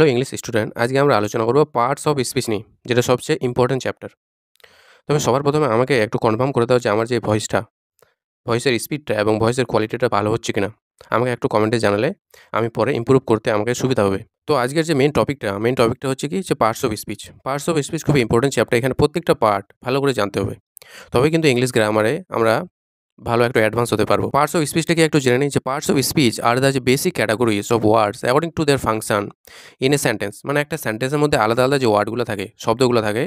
Hello English student, আজকে আমরা আলোচনা করব পার্টস অফ স্পিচ নিয়ে, যেটা সবচেয়ে ইম্পর্টেন্ট চ্যাপ্টার। তবে সবার প্রথমে আমাকে একটু কনফার্ম করে দাও যে আমার যে ভয়েসের স্পিডটা এবং ভয়েসের কোয়ালিটিটা ভালো হচ্ছে কিনা। আমাকে একটু কমেন্টে জানালে আমি পরে ইমপ্রুভ করতে আমাকে সুবিধা হবে। তো আজকের যে মেইন টপিকটা হচ্ছে কি, যে পার্টস অফ স্পিচ খুবই ইম্পর্টেন্ট চ্যাপ্টার। এখানে প্রত্যেকটা পার্ট ভালো করে জানতে হবে, তবে কিন্তু ইংলিশ গ্রামারে আমরা ভালো একটা অ্যাডভান্স হতে পারবো। পার্টস অফ স্পিচটাকে একটু জেনে নিই। যে parts of speech are the যে basic categories of words according to their function in a sentence. মানে একটা সেন্টেন্সের মধ্যে আলাদা আলাদা যে ওয়ার্ডগুলো থাকে, শব্দগুলো থাকে,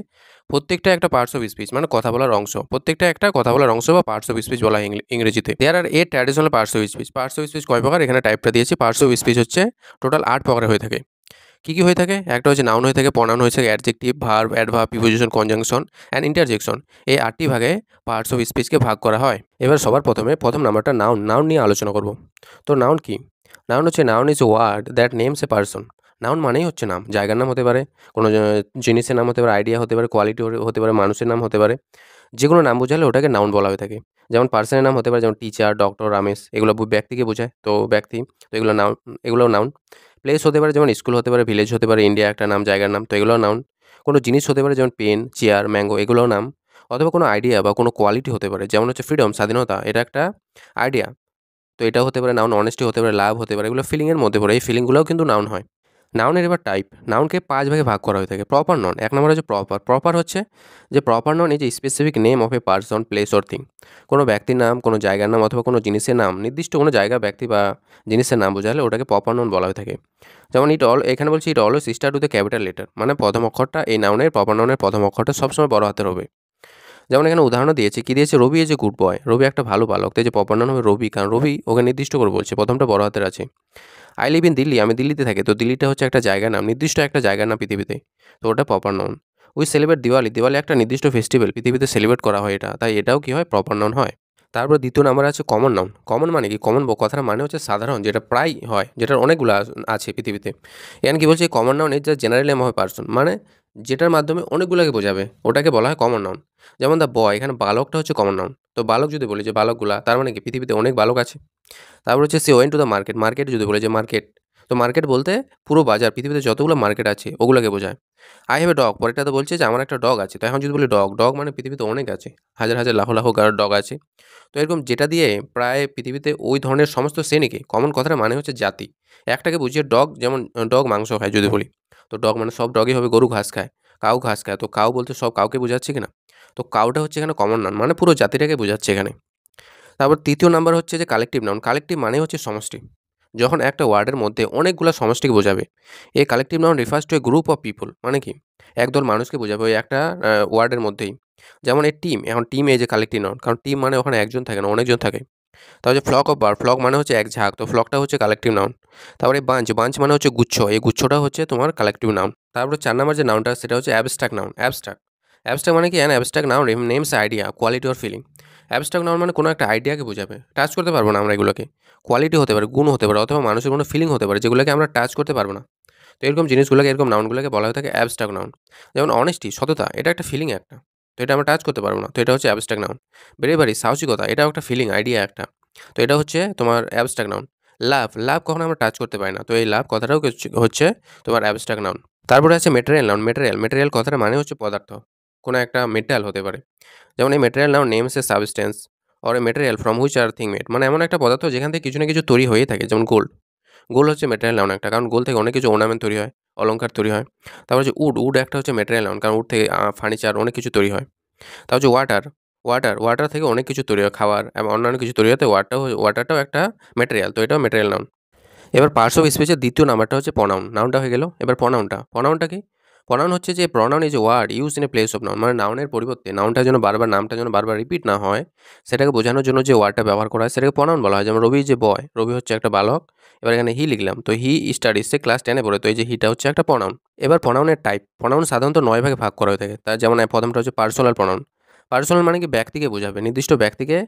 প্রত্যেকটা একটা পার্টস অফ স্পিচ, মানে কথা বলার অংশ। প্রত্যেকটা একটা কথা বলার অংশ বা পার্টস অফ স্পিচ বলা হয় ইংরেজিতে। দেয়ার আর 8 traditional parts of speech. Parts of speech কয় প্রকার, এখানে টাইপটা দিয়েছি। পার্টস অফ স্পিচ হচ্ছে টোটাল 8 প্রকারের হয়ে থাকে। কী হয়ে থাকে? একটা হচ্ছে নাউন হয়ে থাকে, প্রনাউন হয়ে থাকে, adjective, verb, adverb, preposition, conjunction and interjection. এই 8টি ভাগে পার্টস অফ স্পিচকে ভাগ করা হয়। এবার সবার প্রথম নাম্বারটা নাউন নিয়ে আলোচনা করব। তো নাউন কি? Noun is word that names a person. Noun মানেই হচ্ছে নাম। জায়গার নাম হতে পারে, কোনো জিনিসের নাম হতে পারে, আইডিয়া হতে পারে, কোয়ালিটি হতে পারে, মানুষের নাম হতে পারে। যে কোনো নাম বোঝালে ওটাকে নাউন বলা হয়ে থাকে। যেমন পার্সনের নাম হতে পারে, যেমন টিচার, ডক্টর, রামেশ, এগুলো ব্যক্তিকে বোঝায়, তো ব্যক্তি। তো এগুলো নাউন। প্লেস হতে পারে, যেমন স্কুল হতে পারে, ভিলেজ হতে পারে, ইন্ডিয়া একটা নাম, জায়গার নাম, তো এগুলোও নাউন। কোনো জিনিস হতে পারে, যেমন পেন, চেয়ার, ম্যাঙ্গো, এগুলোও নাম। অথবা কোনো আইডিয়া বা কোনো কোয়ালিটি হতে পারে, যেমন হচ্ছে ফ্রিডম, স্বাধীনতা, এটা একটা আইডিয়া, তো এটাও হতে পারে নাউন। অনেস্টি হতে পারে, লাভ হতে পারে, এগুলো ফিলিংয়ের মধ্যে পড়ে। এই ফিলিংগুলোও কিন্তু নাউন হয়। নাউনের এবার টাইপ। নাউনকে 5 ভাগে ভাগ করা হয়ে থাকে। প্রপার নাউন, এক নম্বর হচ্ছে প্রপার হচ্ছে যে proper noun is specific name of a person, place or thing. কোনো ব্যক্তির নাম, কোনো জায়গার নাম অথবা কোনো জিনিসের নাম, নির্দিষ্ট কোনো জায়গা, ব্যক্তি বা জিনিসের নাম বোঝালে ওটাকে প্রপার নাউন বলা হয়ে থাকে। যেমন এখানে বলছি ইট always start with a capital letter, মানে প্রথম অক্ষরটা এই প্রপার নাউনের প্রথম অক্ষরটা সবসময় বড় হাতের হবে। যেমন এখানে উদাহরণও দিয়েছে, কি দিয়েছে? রবি ইজ এ গুড বয়। রবি একটা ভালো বালক, তো এই যে প্রপার নাউন হবে রবি, কারণ রবি ওকে নির্দিষ্ট করে বলছে, প্রথমটা বড় হাতের আছে। আই লিভ ইন দিল্লি, আমি দিল্লিতে থাকি, তো দিল্লিটা হচ্ছে একটা জায়গার নাম, নির্দিষ্ট একটা জায়গার নাম পৃথিবীতে, তো ওটা proper noun. We celebrate Diwali, Diwali একটা নির্দিষ্ট ফেস্টিভ্যাল, পৃথিবীতে সেলিব্রেট করা হয় এটা, তাই এটাও কি হয়? প্রপার নাউন হয়। তারপর দ্বিতীয় নাম্বার আছে কমন নাউন। কমন মানে কি? কমন কথাটা মানে হচ্ছে সাধারণ, যেটা প্রায় হয়, যেটার অনেকগুলো আছে পৃথিবীতে। এখানে কি বলছে? Common noun is the general name of a person, মানে যেটার মাধ্যমে অনেকগুলোকে বোঝাবে, ওটাকে বলা হয় কমন নাউন। যেমন দ্য বয়, এখানে বালকটা হচ্ছে কমন নাউন। তো বালক যদি বলি যে বালকগুলা, তার মানে কি পৃথিবীতে অনেক বালক আছে। তারপর হচ্ছে she went to the market. Market যদি বলে যে মার্কেট, তো মার্কেট বলতে পুরো বাজার, পৃথিবীতে যতগুলো মার্কেট আছে ওগুলোকে বোঝায়। আই হ্যাভ এ ডগ, পরেরটা তো বলছে যে আমার একটা ডগ আছে। তো এখন যদি বলি ডগ মানে পৃথিবীতে অনেক আছে, হাজার হাজার লাখো লাখো ডগ আছে। তো এরকম যেটা দিয়ে প্রায় পৃথিবীতে ওই ধরনের সমস্ত শ্রেণীকে, কমন কথাটা মানে হচ্ছে জাতি, একটাকে বুঝিয়ে ডগ। যেমন ডগ মাংস খায় যদি বলি, তো ডগ মানে সব ডগই হবে। গরু ঘাস খায়, কাউ ঘাস খায়, তো কাউ বলতে সব কাউকে বোঝাচ্ছে কিনা। তো কাউটা হচ্ছে এখানে কমন নাউন, মানে পুরো জাতিটাকে বোঝাচ্ছে এখানে। তারপর তৃতীয় নাম্বার হচ্ছে যে কালেকটিভ নাউন। কালেকটিভ মানে হচ্ছে সমষ্টি, যখন একটা ওয়ার্ডের মধ্যে অনেকগুলো সমষ্টিকে বোঝাবে। এই collective noun refers to a group of people, মানে কি একদল মানুষকে বোঝাবে ওই একটা ওয়ার্ডের মধ্যেই। যেমন এই টিম, এখন টিম এই যে কালেকটিভ নাউন, কারণ টিম মানে ওখানে একজন থাকে না, অনেকজন থাকে। তারপর যে ফ্লক অফ বার্ড, ফ্লক মানে হচ্ছে এক ঝাঁক, তো ফ্লকটা হচ্ছে কালেকটিভ নাউন। তারপরে বাঞ্চ মানে হচ্ছে গুচ্ছ, এই গুচ্ছটা হচ্ছে তোমার কালেকটিভ নাউন। তারপরে 4 নাম্বার যে নাউনটা, সেটা হচ্ছে অ্যাবস্ট্রাক্ট নাউন। অ্যাবস্ট্রাক্ট মানে কি? Abstract noun names idea, quality or feeling. Abstract noun মানে কোনো একটা আইডিয়াকে বোঝাবে, টাচ করতে পারবো না আমরা এগুলোকে। কোয়ালিটি হতে পারে, গুণ হতে পারে, অথবা মানুষের কোনো ফিলিং হতে পারে, যেগুলোকে আমরা টাচ করতে পারবো না। তো এরকম জিনিসগুলোকে, এরকম নাউনগুলোকে বলা হয়ে থাকে অ্যাবস্ট্রাক্ট নাউন। যেমন অনেস্টি, সততা, এটা একটা ফিলিং একটা, তো এটা আমরা টাচ করতে পারবো না, তো এটা হচ্ছে অ্যাবস্ট্রাক্ট নাউন। ব্রেভারি, সাহসিকতা, এটাও একটা ফিলিং, আইডিয়া একটা, তো এটা হচ্ছে তোমার অ্যাবস্ট্রাক্ট নাউন। লাভ কখনো আমরা টাচ করতে পারি না, তো এই লাভ কথাটাও হচ্ছে তোমার অ্যাবস্ট্রাক্ট নাউন। তারপরে আছে মেটেরিয়াল নাউন। মেটেরিয়াল কথাটা মানে হচ্ছে পদার্থ, কোনো একটা মেটাল হতে পারে। যেমন এই material noun names A substance or a material from which are thing made, মানে এমন একটা পদার্থ যেখান থেকে কিছু না কিছু তৈরি হয়েই থাকে। যেমন গোল্ড হচ্ছে মেটেরিয়াল নাউন একটা, কারণ গোল্ড থেকে অনেক কিছু অর্নামেন্ট তৈরি হয়, অলংকার তৈরি হয়। তারপর হচ্ছে উড একটা হচ্ছে মেটেরিয়াল নাউন, কারণ উড থেকে ফার্নিচার অনেক কিছু তৈরি হয়। তারপর হচ্ছে ওয়াটার থেকে অনেক কিছু তৈরি হয়, খাবার এবং অন্যান্য কিছু তৈরি হয়, তো ওয়াটারটাও একটা মেটেরিয়াল, তো এটাও মেটেরিয়াল নাউন। এবার পার্টস অফ স্পিচের দ্বিতীয় নাম্বারটা হচ্ছে প্রনাউন। নাউনটা হয়ে গেল, এবার প্রনাউনটা কি? প্রনাউন হচ্ছে যে pronoun is a word use in a place of noun, মানে নাউনের পরিবর্তে নামটা যেন বারবার রিপিট না হয়, সেটাকে বোঝানোর জন্য যে ওয়ার্ডটা ব্যবহার করা হয় সেটাকে প্রনাউন বলা হয়। যেমন রবি যে বয়, রবি হচ্ছে একটা বালক। এবার এখানে হি লিখলাম, তো হি স্টাডিজ, সে ক্লাস 10-এ পড়ে, তো এই যে হিটা হচ্ছে একটা প্রনাউন। এবার প্রনাউনের টাইপ। প্রনাউন সাধারণত 9 ভাগে ভাগ করা হয়ে থাকে। তার যেমন প্রথমটা হচ্ছে পার্সোনাল প্রনাউন। পার্সোনাল মানে কি? ব্যক্তিকে বোঝাবে, নির্দিষ্ট ব্যক্তিকে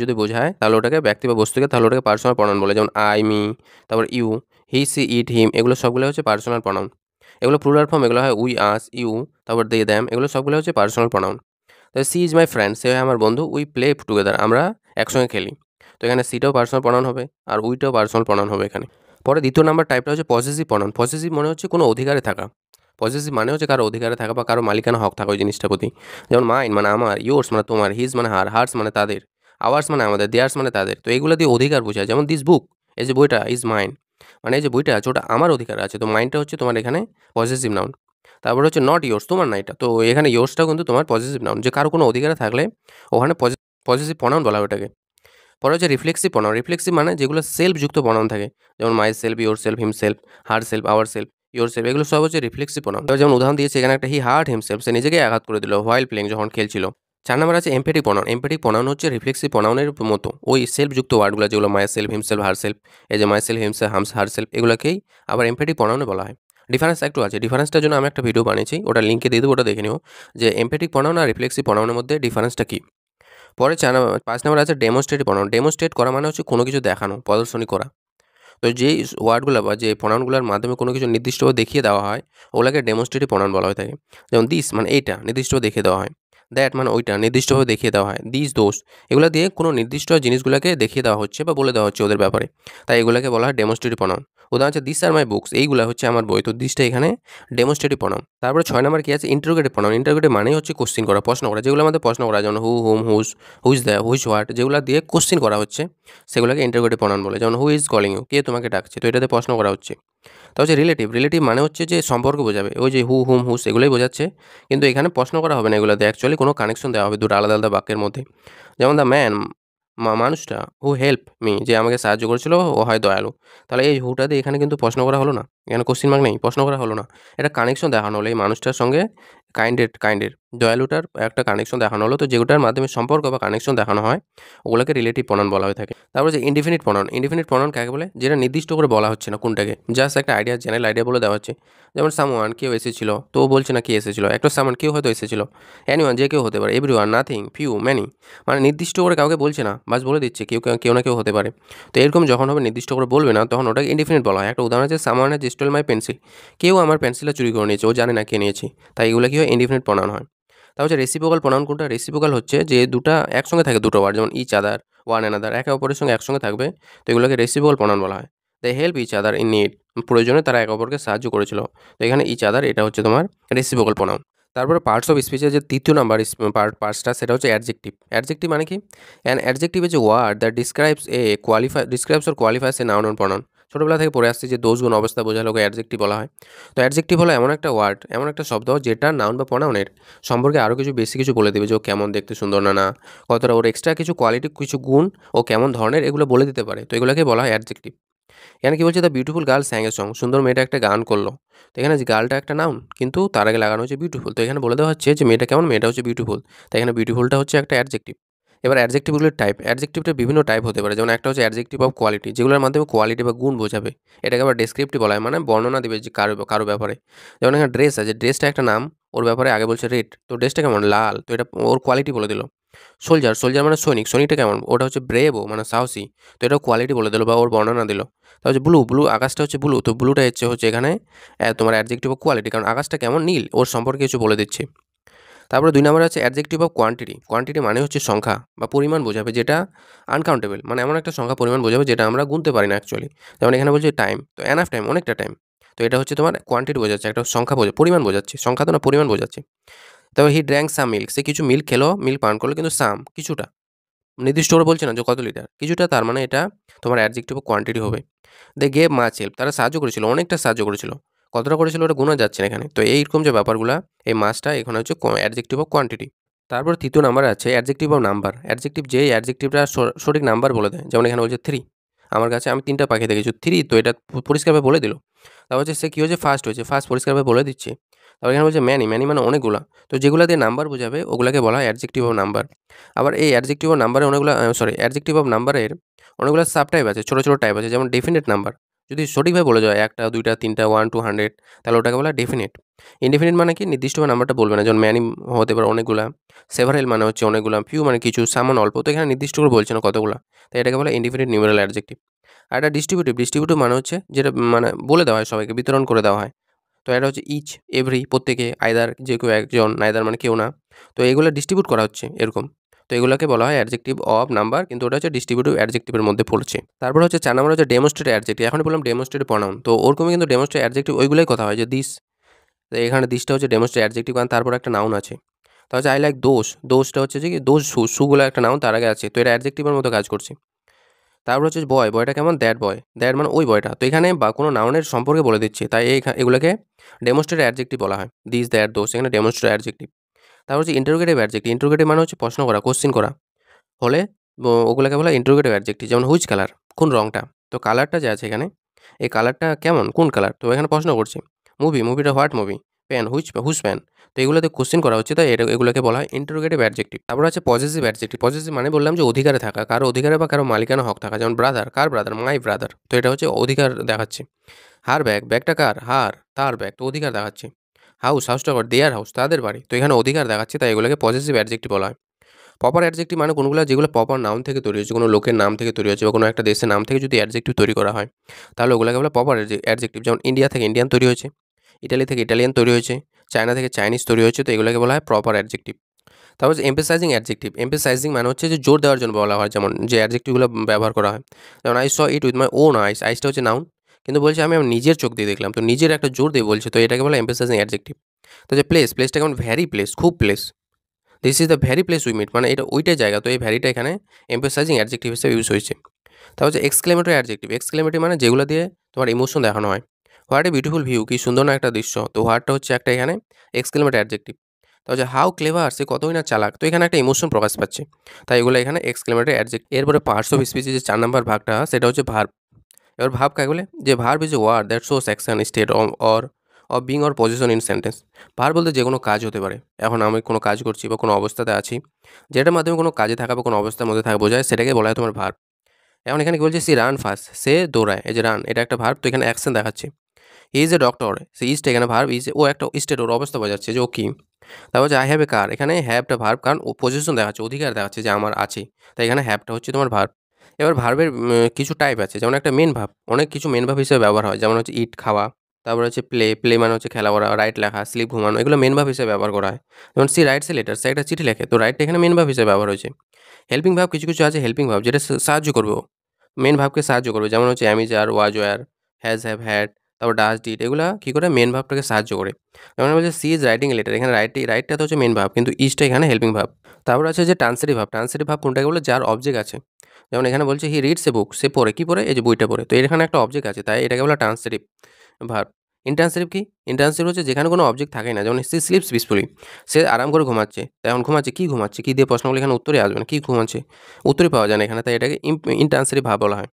যদি বোঝায় তাহলে ওটাকে, ব্যক্তি বা বস্তুকে, তাহলে ওটাকে পার্সোনাল প্রনাউন বলে। যেমন আই, মি, তারপর ইউ, হি, সি, ইট, হিম, এগুলো সবগুলো হচ্ছে পার্সোনাল প্রনাউন। এগুলো প্লুরাল ফর্ম, এগুলো হয় উই, আস, ইউ, তারপর দে, দ্যাম, এগুলো সবগুলো হচ্ছে পার্সোনাল প্রনাউন। তো সি ইজ মাই ফ্রেন্ড, সে হয় আমার বন্ধু। উই প্লে টুগেদার, আমরা একসঙ্গে খেলি। তো এখানে সিটাও পার্সোনাল প্রনাউন হবে, আর উইটাও পার্সোনাল প্রনাউন হবে এখানে। পরে দ্বিতীয় নাম্বার টাইপটা হচ্ছে পসেসিভ প্রনাউন। পসেসিভ মানে হচ্ছে কোনো অধিকারে থাকা। পসেসিভ মানে হচ্ছে কারো অধিকারে থাকা বা কারো মালিকানা হক থাকা ওই জিনিসটার প্রতি। যেমন মাইন মানে আমার, ইয়োর্স মানে তোমার, হিজ মানে হার্স মানে তাদের, আওয়ার্স মানে আমাদের, দেয়ার্স মানে তাদের। তো এইগুলো দিয়ে অধিকার বোঝায়। যেমন দিস বুক, এই যে বইটা, ইজ মাইন, মানে এই যে বইটা আছে ওটা আমার অধিকারে আছে। তো মাইনটা হচ্ছে তোমার এখানে পসেসিভ নাউন। তারপরে হচ্ছে নট ইয়োর্স, তোমার না এটা। তো এখানে ইয়োর্সটাও কিন্তু তোমার পসেসিভ নাউন, যে কারো কোনো অধিকারে থাকলে ওখানে পসেসিভ প্রনাউন বলা হয় ওটাকে। পরে হচ্ছে রিফ্লেক্সিভ প্রনাউন। রিফ্লেক্সিভ মানে যেগুলো সেলফ যুক্ত প্রনাউন থাকে, যেমন my self, your self, him self, her self, our self, your self, এগুলো সব হচ্ছে রিফ্লেক্সিভ প্রনাউন। এবার যেমন উদাহরণ দিয়েছে এখানে একটা, হি হার্ট হিমসেলফ, সে নিজেকে আঘাত করে দিল, হোয়াইল প্লেইং, যখন খেলছিল। 4 নাম্বার আছে এমপ্যাথিক প্রনাউন। এমপ্যাথিক প্রনাউন হচ্ছে রিফ্লেক্সিভ প্রনাউনের মতো ওই সেলফ যুক্ত ওয়ার্ডগুলো, যেগুলো myself, himself, herself, এই যে myself, himself, herself, এগুলোকেই আবার এমপ্যাথিক প্রনাউনে বলা হয়। ডিফারেন্স একটু আছে, ডিফারেন্সটার জন্য আমি একটা ভিডিও বানিয়েছি, ওটা লিঙ্কে দিয়ে দেবো, ওটা দেখে নিও যে এমপ্যাথিক প্রনাউন আর রিফ্লেক্সিভ প্রনাউনের মধ্যে ডিফারেন্সটা কী। পরে 5 নাম্বার আছে ডেমনস্ট্রেটিভ প্রনাউন। ডেমনস্ট্রেট করা মানে হচ্ছে কোনো কিছু দেখানো, প্রদর্শনী করা। তো যেই ওয়ার্ডগুলো বা যে প্রনাউনগুলোর মাধ্যমে কোনো কিছু নির্দিষ্টভাবে দেখিয়ে দেওয়া হয় ওগুলোকে ডেমনস্ট্রেটিভ প্রনাউন বলা হয়ে থাকে। যেমন দিস মানে এইটা নির্দিষ্টভাবে দেখিয়ে দেওয়া হয়, দ্যাট মানে ওইটা নির্দিষ্টভাবে দেখিয়ে দেওয়া হয়, দিস দোষ এগুলো দিয়ে কোনো নির্দিষ্ট জিনিসগুলোকে দেখিয়ে দেওয়া হচ্ছে বা বলে দেওয়া হচ্ছে ওদের ব্যাপারে, তাই এগুলোকে বলা হয় ডেমনস্ট্রেটিভ প্রনাউন। উদাহরণ হচ্ছে দিস আর মাই বুকস, এইগুলো হচ্ছে আমার বই। তো দিসটা এখানে ডেমনস্ট্রেটিভ প্রনাউন। তারপরে 6 নাম্বার কি আছে ইন্টারোগেটিভ প্রনাউন। ইন্টারোগেটিভ মানেই হচ্ছে কোশ্চিন করা, প্রশ্ন করা, যেগুলো আমাদের প্রশ্ন করা, যেমন হু, হুম, হুইজ দ্য, হুইচ হোয়াট, যেগুলো দিয়ে কোশ্চিন করা হচ্ছে সেগুলোকে ইন্টারোগেটিভ প্রনাউন বলে। যেমন হু ইজ কলিং ইউ, কে তোমাকে ডাকছে, তো এটাতে প্রশ্ন করা হচ্ছে। তা হচ্ছে রিলেটিভ। রিলেটিভ মানে হচ্ছে যে সম্পর্ক বোঝাবে, ওই যে হু, হুম, হুস এগুলোই বোঝাচ্ছে, কিন্তু এখানে প্রশ্ন করা হবে না, এগুলোতে অ্যাকচুয়ালি কোনো কানেকশন দেওয়া হবে দুটো আলাদা আলাদা বাক্যের মধ্যে। যেমন দ্য ম্যান, মানুষটা, হু হেল্প মি, যে আমাকে সাহায্য করেছিল, ও হয় দয়ালু। তাহলে এই হুটা দিয়ে এখানে কিন্তু প্রশ্ন করা হলো না, এখানে কোশ্চিন মার্ক নেই, প্রশ্ন করা হলো না। এটা কানেকশন দেখানো হলো এই মানুষটার সঙ্গে, কাইন্ডের দয়ালুটার একটা কানেকশন দেখানো হলো। তো যেটার মাধ্যমে সম্পর্ক বা কানেকশন দেখানো হয় ওগুলোকে রিলেটিভ প্রনাউন বলা হয়ে থাকে। তারপর যে ইনডিফিনিট প্রনাউন। ইনডিফিনিট প্রনাউন কাকে বলে? যেটা নির্দিষ্ট করে বলা হচ্ছে না কোনটাকে, জাস্ট একটা আইডিয়া, জেনারেল আইডিয়া বলে দেওয়া হচ্ছে। যেমন সামওয়ান, কেউ এসেছিল, তো ও বলছে না কে এসেছিল, একটা সামওয়ান কেউ হয়তো এসেছিল। এনিওয়ান, যে কেউ হতে পারে। এভরিওয়ান, নাথিং, ফিউ, ম্যানি, মানে নির্দিষ্ট করে কাউকে বলছে না, বাস বলে দিচ্ছে কেউ না কেউ হতে পারে। তো এরকম যখন হবে নির্দিষ্ট করে বলবে না তখন ওটাকে ইনডিফিনিট বলা হয়। একটা উদাহরণ আছে someone has stolen my pencil, কেউ আমার পেন্সিলটা চুরি করে নিয়েছে, ও জানে না কে নিয়েছে, তাই এগুলো কি হয় ইনডিফিনিট প্রনাউন হয়। তা হচ্ছে রেসিপ্রোকাল প্রনাউন কোনটা? রেসিপ্রোকাল হচ্ছে যে দুটা একসঙ্গে থাকে, দুটো ওয়ার্ড, যেমন ইচ আদার, ওয়ান অ্যানাদার, একে অপরের সঙ্গে একসঙ্গে থাকবে, তো এগুলোকে রেসিপ্রোকাল প্রনাউন বলা হয়। They help each other in need, প্রয়োজনে তারা একে অপরকে সাহায্য করেছিল। তো এখানে ইচ আদার এটা হচ্ছে তোমার রেসিপ্রোকাল প্রনাউন। তারপরে পার্টস অফ স্পিচের যে তৃতীয় নাম্বার পার্টসটা সেটা হচ্ছে অ্যাডজেক্টিভ। অ্যাডজেক্টিভ মানে কি? An adjective is a word that describes or qualifies a noun or pronoun. ছোটোবেলা থেকে পড়ে আসছে যে দোষ গুণ অবস্থা বোঝালে ওকে অ্যাডজেক্টিভ বলা হয়। তো অ্যাডজেক্টিভ হলো এমন একটা ওয়ার্ড, এমন একটা শব্দ যেটা নাউন বা প্রনাউনের সম্পর্কে আরও কিছু বেশি কিছু বলে দেবে, যে ও কেমন দেখতে, সুন্দর না কতটা, ওর এক্সট্রা কিছু কোয়ালিটি, কিছু গুণ, ও কেমন ধরনের, এগুলো বলে দিতে পারে। তো এগুলোকে বলা হয় অ্যাডজেক্টিভ। এখানে কি বলছে? The beautiful girl স্যাং a song, সুন্দর মেয়েটা একটা গান করলো। তো এখানে যে গার্লটা একটা নাউন, কিন্তু তার আগে লাগানো হচ্ছে বিউটিফুল। তো এখানে বলে দেওয়া হচ্ছে যে মেয়েটা কেমন, মেয়েটা হচ্ছে বিউটিফুল। তাই এখানে বিউটিফুলটা হচ্ছে একটা অ্যাডজেক্টিভ। এবার অ্যাডজেক্টিভগুলোর টাইপ। অ্যাডজেক্টিভটা বিভিন্ন টাইপ হতে পারে, যেমন একটা হচ্ছে অ্যাডজেক্টিভ অফ কোয়ালিটি, যেগুলোর মাধ্যমে কোয়ালিটি বা গুণ বোঝাবে। এটাকে আবার ডেসক্রিপটিভ বলা হয়, মানে বর্ণনা দেবে যে কারো কারো ব্যাপারে। যেমন এখানে ড্রেস আছে, ড্রেসটা একটা নাম, ওর ব্যাপারে আগে বলছে রেড, তো ড্রেসটা কেমন, লাল, তো এটা ওর কোয়ালিটি বলে দিল। সোলজার মানে সৈনিক, সৈনিকটা কেমন, ওটা হচ্ছে ব্রেভও মানে সাহসী, তো এটা কোয়ালিটি বলে দিল বা ওর বর্ণনা দিল। তা হচ্ছে ব্লু, আকাশটা হচ্ছে ব্লু, তো ব্লুটা হচ্ছে এখানে তোমার অ্যাডজেক্টিভ অফ কোয়ালিটি, কারণ আকাশটা কেমন নীল, ওর সম্পর্কে কিছু বলে দিচ্ছে। তারপরে 2 নম্বরে আছে অ্যাডজেক্টিভ অফ কোয়ান্টিটি। কোয়ান্টিটি মানে হচ্ছে সংখ্যা বা পরিমাণ বোঝাবে, যেটা আনকাউন্টেবল, মানে এমন একটা সংখ্যা পরিমাণ বোঝাবে যেটা আমরা গুনতে পারি না অ্যাকচুয়ালি। যেমন এখানে বলছে টাইম, তো এনাফ টাইম, অনেকটা টাইম, তো এটা হচ্ছে তোমার কোয়ান্টিটি বোঝাচ্ছে, একটা সংখ্যা পরিমাণ বোঝাচ্ছে, সংখ্যা তো না, পরিমাণ বোঝাচ্ছে। তবে হি ড্র্যাঙ্ক সাম মিল্ক, সে কিছু মিল্ক খেলো, মিল্ক পান করলো, কিন্তু সাম কিছুটা, নির্দিষ্ট করে বলছে না যে কত লিটার, কিছুটা, তার মানে এটা তোমার অ্যাডজেক্টিভ অফ কোয়ান্টিটি হবে। দে গেভ মাচ হেল্প, তারা সাহায্য করেছিল, অনেকটা সাহায্য করেছিল, কতটা করেছিল ওটা গোনা যাচ্ছে না এখানে। তো এইরকম যে ব্যাপারগুলা, এই মাছটা এখানে হচ্ছে অ্যাডজেক্টিভ অফ কোয়ান্টিটি। তারপর তৃতীয় নাম্বার আছে অ্যাডজেক্টিভ অফ নাম্বার। অ্যাডজেক্টিভ যেই অ্যাডজেক্টিভটা সঠিক নাম্বার বলে দেয়, যেমন এখানে বলছে 3, আমার কাছে আমি 3টা পাখি দেখেছি, 3, তো এটা পরিষ্কারভাবে বলে দিল। তারপর হচ্ছে সে কী হয়েছে, ফার্স্ট হয়েছে, ফার্স্ট পরিষ্কারভাবে বলে দিচ্ছে। তারপর এখানে বলছে ম্যানি মানে অনেকগুলা, তো যেগুলো দিয়ে নাম্বার বোঝাবে ওগুলোকে বলা হয় অ্যাডজেক্টিভ অফ নাম্বার। আবার এই অ্যাডজেক্টিভ অফ নাম্বারে অ্যাডজেক্টিভ অফ নাম্বারের অনেকগুলো সাব টাইপ আছে, ছোটো ছোটো টাইপ আছে, যেমন ডেফিনিট নাম্বার, যদি সঠিকভাবে বলে যায় 1টা 2টা 3টা 1 to 100, তাহলে ওটাকে বলা ডেফিনিট। ইনডেফিনিট মানে কি? নির্দিষ্টভাবে নাম্বারটা বলবে না, যেমন ম্যানি হতে পারে অনেকগুলা, সেভারেল মানে হচ্ছে অনেকগুলা, ফিউ মানে কিছু, সামান অল্প, তো এখানে নির্দিষ্ট করে বলছে না কতগুলা, তাই এটাকে বলে ইনডেফিনিট নিউমেরাল অ্যাডজেক্টিভ। আর এটা ডিস্ট্রিবিউটিভ মানে হচ্ছে যেটা মানে বলে দেওয়া হয়, সবাইকে বিতরণ করে দেওয়া হয়। তো এটা হচ্ছে ইচ, এভরি, প্রত্যেকে, আইদার যে কেউ একজন, নাইদার মানে কেউ না, তো এগুলো ডিস্ট্রিবিউট করা হচ্ছে এরকম। তো এগুলোকে বলা হয় অ্যাডজেক্টিভ অফ নাম্বার, কিন্তু ওটা হচ্ছে ডিস্ট্রিবিউটিভ অ্যাডজেক্টিভের মধ্যে পড়ছে। তারপর হচ্ছে 4 নম্বর হচ্ছে ডেমনস্ট্রেটিভ অ্যাডজেক্টিভ। এখনই বললাম ডেমনস্ট্রেটিভ প্রনাউন, তো ওরকমই কিন্তু ডেমনস্ট্রেটিভ অ্যাডজেক্টিভ ওইগুলোই কথা হয় যে দিস। তো এখানে দিসটা হচ্ছে ডেমনস্ট্রেটিভ অ্যাডজেক্টিভ, কারণ তারপর একটা নাউন আছে। তো হচ্ছে আই লাইক দোজ, দোজটা হচ্ছে যে কি দোজ শু, শুগুলো একটা নাউন তার আগে আছে, তো এটা অ্যাডজেক্টিভের মতো কাজ করছে। তারপর হচ্ছে বয়, বয়টা কেমন? দ্যাট বয়, দ্যাট মানে ওই বয়টা। তো এখানে বা কোনো নাউনের সম্পর্কে বলে দিচ্ছে, তাই এগুলোকে ডেমনস্ট্রেটিভ অ্যাডজেক্টিভ বলা হয়। দিস, দ্যাট, দোজ, এখানে ডেমনস্ট্রেটিভ অ্যাডজেক্টিভ। তারপর হচ্ছে ইন্টারোগেটিভ অ্যাডজেক্টিভ। ইন্টারোগেটিভ মানে হচ্ছে প্রশ্ন করা, কোশ্চেন করা হলে ওগুলোকে বলা হয় ইন্টারোগেটিভ অ্যাডজেক্টিভ। যেমন হুইচ কালার, কোন রংটা। তো কালারটা যে আছে এখানে, এই কালারটা কেমন, কোন কালার, তো এখানে প্রশ্ন করছে। মুভি, মুভিটা what movie. Pen, which pen. তো এগুলোতে কোশ্চেন করা হচ্ছে, তাই এগুলোকে বলা হয় ইন্টারোগেটিভ অ্যাডজেক্টিভ। তারপর আছে পজেসিভ অ্যাডজেক্টিভ। পজেসিভ মানে বললাম যে অধিকারে থাকা, কারো অধিকারে বা কারো মালিকানা হক থাকা। যেমন brother, car brother? My brother. তো এটা হচ্ছে অধিকার দেখাচ্ছে। হার ব্যাগ, ব্যাগটা কার? হার, তার ব্যাগ, তো অধিকার দেখাচ্ছে। House, হাউসটা car? দেয়ার হাউস, তাদের বাড়ি। তো এখানে অধিকার দেখাচ্ছে, তাই এগুলোকে পজেসিভ অ্যাডজেক্টিভ বলা হয়। প্রপার অ্যাডজেক্টিভ মানে কোনগুলো যেগুলো প্রপার নাউন থেকে তৈরি হয়েছে, কোনো লোকের নাম থেকে তৈরি হয়েছে বা কোনো একটা দেশের নাম থেকে যদি অ্যাডজেক্টিভ তৈরি করা হয়, তাহলে ওগুলোকে বলে প্রপার অ্যাডজেক্টিভ। যেমন ইন্ডিয়া থেকে ইন্ডিয়ান তৈরি হয়েছে, ইটালি থেকে ইটালিয়ান তৈরি হয়েছে, চায়না থেকে চাইনিজ তৈরি হয়েছে, তো এগুলোকে বলা হয় প্রপার অ্যাডজেক্টিভ। তারপর হচ্ছে এমফেসাইজিং অ্যাডজেক্টিভ। এমফেসাইজিং মানে হচ্ছে যে জোর দেওয়ার জন্য বলা হয়, যেমন যে অ্যাডজেক্টিভগুলো ব্যবহার করা হয়। যেমন I saw it with my own eyes, আইসটা হচ্ছে নাউন, কিন্তু বলছে আমি আমার নিজের চোখ দিয়ে দেখলাম, তো নিজের একটা জোর দিয়ে বলছে, তো এটাকে বলে এমফেসাইজিং অ্যাডজেক্টিভ। তো যে প্লেস, প্লেসটা কেমন? ভ্যারি প্লেস, খুব place. This is the very place we meet, মানে এটা ওইটাই জায়গা, তো এই ভ্যারিটা এখানে এমফেসাইজিং অ্যাডজেক্টিভ হিসেবে ইউজ হয়েছে। তারপর হচ্ছে এক্সক্লেমেটরি অ্যাডজেক্টিভ। এক্সক্লেমেটরি মানে যেগুলো দিয়ে তোমার ইমোশন দেখানো হয়। হোয়াট এ বিউটিফুল ভিউ, কি সুন্দর না একটা দৃশ্য। তো হোয়াটটা হচ্ছে একটা এখানে এক্সক্লেমেটরি অ্যাডজেক্টিভ। তারপর হচ্ছে হাউ ক্লেভার, সে কতই না চালাক, তো এখানে একটা ইমোশন প্রকাশ পাচ্ছে, তাই এগুলো এখানে এক্সক্লেমেটরি অ্যাডজেক্টিভ। এরপরে পার্টস অফ স্পিচের যে 4 নম্বর ভাগটা, সেটা হচ্ছে ভার্ব। এবার ভার্ব কাকে বলে? যে verb is a word that shows action, state or of being or position in sentence. Verb বলতে যে কোনো কাজ হতে পারে। এখন আমি কোনো কাজ করছি বা কোনো অবস্থাতে আছি, যেটার মাধ্যমে কোনো কাজে থাকা বা কোনো অবস্থার মধ্যে থাকা বোঝায়, সেটাকে বলা হয় তোমার ভার্ব। এখন এখানে কি বলছে? সি রান ফাস্ট, সে দৌড়ায়। এই যে রান, এটা একটা ভার্ব, তো এখানে অ্যাকশন দেখাচ্ছে। হি ইজ এ ডক্টর, সে ইজটা এখানে ভার্ব, ইজ ও একটা স্টেট, ওর অবস্থা বোঝাচ্ছে যে ও কি। তারপর হচ্ছে আই হ্যাভ এ কার, এখানে হ্যাভটা ভার্ব, কারণ ও পজিশন দেখাচ্ছে, অধিকার দেখাচ্ছে যে আমার আছে, তাই এখানে হ্যাভটা হচ্ছে তোমার ভার্ব। এবার ভার্বের কিছু টাইপ আছে, যেমন একটা মেন ভার্ব, অনেক কিছু মেন ভার্ব হিসেবে ব্যবহার হয়, যেমন হচ্ছে ইট খাওয়া, তারপর হচ্ছে প্লে, প্লে মানে হচ্ছে খেলা করা, রাইট লেখা, স্লিপ ঘুমানো, এগুলো মেন ভার্ব হিসেবে ব্যবহার করা হয়। যেমন সি রাইটস এ লেটার, সে একটা চিঠি লেখে, তো রাইটটা এখানে মেন ভার্ব হিসেবে ব্যবহার হয়েছে। হেল্পিং ভার্ব কিছু কিছু আছে, হেল্পিং ভার্ব যেটা সাহায্য করবে, মেন ভার্বকে সাহায্য করবে, যেমন হচ্ছে am is are, was were, has have had, তারপর ডাজ ডিড, এগুলা কী করে? মেন ভার্বটাকে সাহায্য করে। যেমন বলছে she is writing a letter, এখানে রাইটটা তো হচ্ছে মেন ভার্ব, কিন্তু ইজটা এখানে হেল্পিং ভার্ব। তারপর আছে যে ট্রান্সিটিভ ভার্ব। ট্রান্সিটিভ ভার্ব কোনটাকে বলে? যার অবজেক্ট আছে। যেমন এখানে বলছে হি রিডস এ বুক, সে পড়ে, কি পড়ে? এই যে বইটা পড়ে, তো এখানে একটা অবজেক্ট আছে, তাই এটাকে বলে ট্রান্সিটিভ ভার্ব। ইনট্রান্সিটিভ কি? ইনট্রান্সিটিভ হচ্ছে যেখানে কোনো অবজেক্ট থাকে না, যেমন সি স্লিপস পিসফুলি, সে আরাম করে ঘুমাচ্ছে। তো এখন ঘুমাচ্ছে, কি ঘুমাচ্ছে, কি দিয়ে প্রশ্নগুলো এখানে উত্তরই আসবে না, কি ঘুমাচ্ছে, উত্তরই পাওয়া যায় না এখানে, তাই এটাকে ইনট্রান্সিটিভ ভার্ব বলা হয়।